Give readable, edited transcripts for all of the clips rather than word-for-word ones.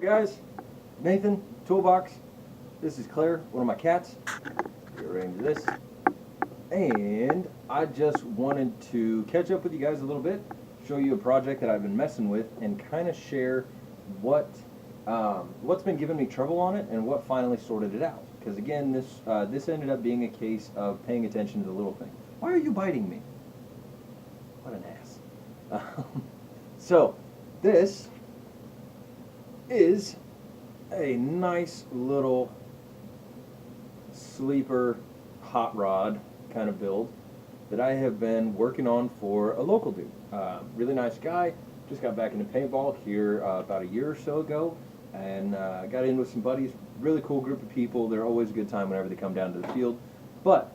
guys? Nathan, Toolbox. This is Claire, one of my cats. Get right into this. And I just wanted to catch up with you guys a little bit, show you a project that I've been messing with, and kind of share what's been giving me trouble on it and what finally sorted it out. Because again, this ended up being a case of paying attention to the little thing. Why are you biting me? What an ass. So, this is a nice little sleeper hot rod kind of build that I have been working on for a local dude. Really nice guy. Just got back into paintball here about a year or so ago, and got in with some buddies. Really cool group of people. They're always a good time whenever they come down to the field. But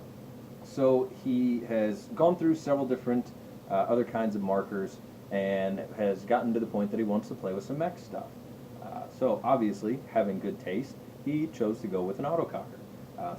so he has gone through several different other kinds of markers and has gotten to the point that he wants to play with some mech stuff. So obviously, having good taste, he chose to go with an autococker.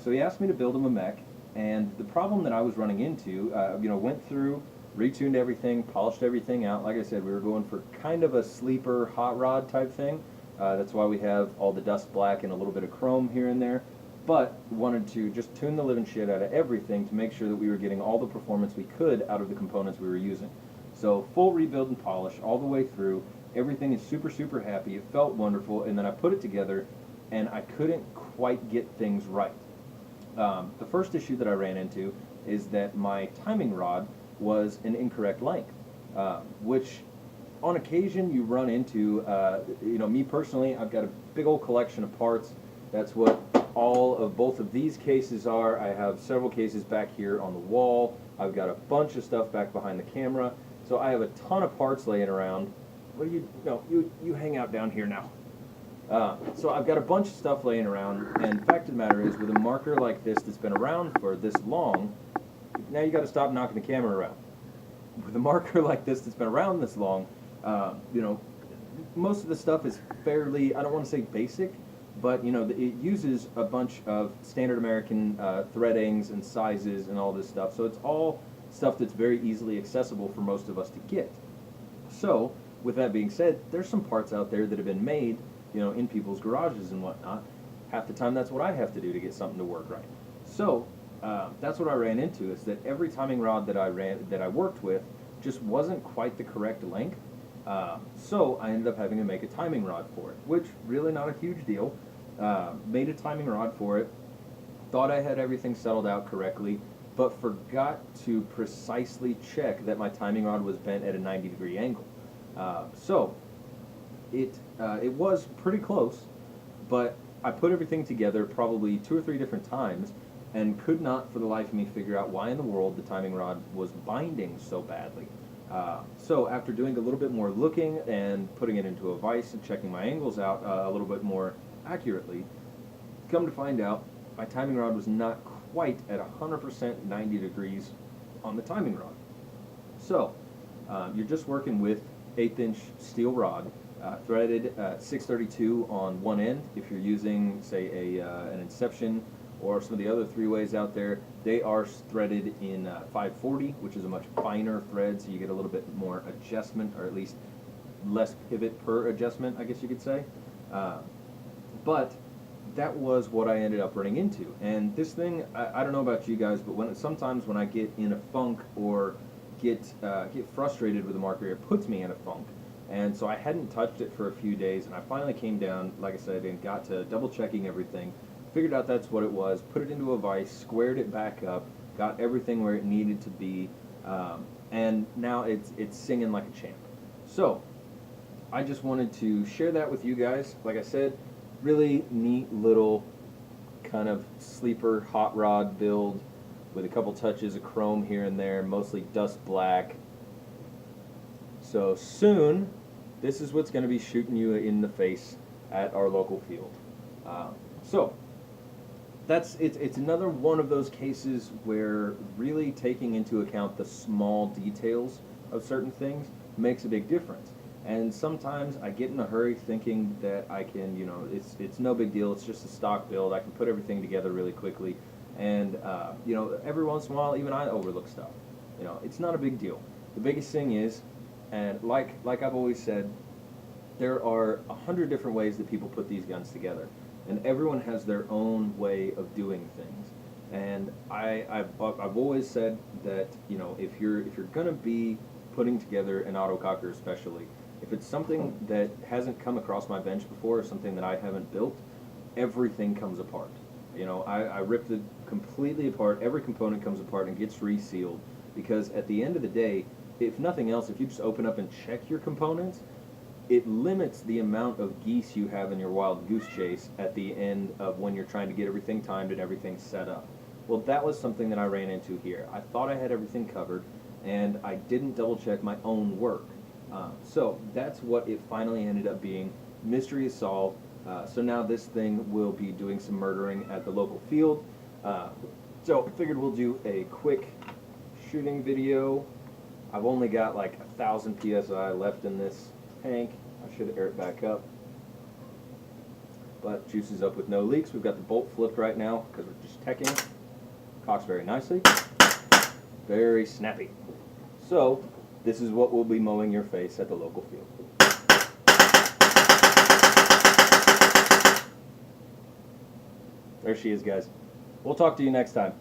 So he asked me to build him a mech, and the problem that I was running into, went through, retuned everything, polished everything out. Like I said, we were going for kind of a sleeper hot rod type thing. That's why we have all the dust black and a little bit of chrome here and there. But wanted to just tune the living shit out of everything to make sure that we were getting all the performance we could out of the components we were using. So full rebuild and polish all the way through. Everything is super, super happy. It felt wonderful. And then I put it together, and I couldn't quite get things right. The first issue that I ran into is that my timing rod was an incorrect length, which on occasion you run into. Me personally, I've got a big old collection of parts. That's what all of both of these cases are. I have several cases back here on the wall. I've got a bunch of stuff back behind the camera. So I have a ton of parts laying around. What do you, no, you hang out down here now. So I've got a bunch of stuff laying around, and the fact of the matter is, with a marker like this that's been around for this long, now you got to stop knocking the camera around. With a marker like this that's been around this long, most of the stuff is fairly, I don't want to say basic, but it uses a bunch of standard American threadings and sizes and all this stuff. So it's all stuff that's very easily accessible for most of us to get. So with that being said, there's some parts out there that have been made, in people's garages and whatnot. Half the time that's what I have to do to get something to work right. So that's what I ran into, is that every timing rod that I worked with just wasn't quite the correct length. So I ended up having to make a timing rod for it, which really not a huge deal. Made a timing rod for it, thought I had everything settled out correctly, but forgot to precisely check that my timing rod was bent at a 90-degree angle. So it was pretty close, but I put everything together probably 2 or 3 different times and could not for the life of me figure out why in the world the timing rod was binding so badly. So after doing a little bit more looking and putting it into a vise and checking my angles out a little bit more accurately, come to find out my timing rod was not quite at 100% 90 degrees on the timing rod. So you're just working with 1/8" steel rod, threaded 632 on one end. If you're using, say, an Inception or some of the other 3-ways out there, they are threaded in 540, which is a much finer thread, so you get a little bit more adjustment, or at least less pivot per adjustment, I guess you could say. But that was what I ended up running into. And this thing, I don't know about you guys, but sometimes when I get in a funk or get frustrated with a marker, it puts me in a funk. And so I hadn't touched it for a few days, and I finally came down, like I said, and got to double checking everything. Figured out that's what it was, put it into a vise, squared it back up, got everything where it needed to be, and now it's singing like a champ. So I just wanted to share that with you guys. Like I said, really neat little kind of sleeper hot rod build with a couple touches of chrome here and there, mostly dust black. So soon, this is what's going to be shooting you in the face at our local field. So it's another one of those cases where really taking into account the small details of certain things makes a big difference. And sometimes I get in a hurry thinking that I can, it's no big deal, it's just a stock build, I can put everything together really quickly. And, every once in a while, even I overlook stuff. It's not a big deal. The biggest thing is, and like I've always said, there are 100 different ways that people put these guns together, and everyone has their own way of doing things. And I've always said that, you know, if you're gonna be putting together an autococker, especially if it's something that hasn't come across my bench before, or something that I haven't built, everything comes apart. You know, I ripped it completely apart. Every component comes apart and gets resealed, because at the end of the day, if nothing else, if you just open up and check your components, it limits the amount of geese you have in your wild goose chase at the end of when you're trying to get everything timed and everything set up. Well, that was something that I ran into here. I thought I had everything covered, and I didn't double check my own work. So that's what it finally ended up being. Mystery is solved. So now this thing will be doing some murdering at the local field. So I figured we'll do a quick shooting video. I've only got like 1,000 PSI left in this tank. I should air it back up. But juice is up with no leaks. We've got the bolt flipped right now because we're just teching it. Cocks very nicely. Very snappy. So this is what will be mowing your face at the local field. There she is, guys. We'll talk to you next time.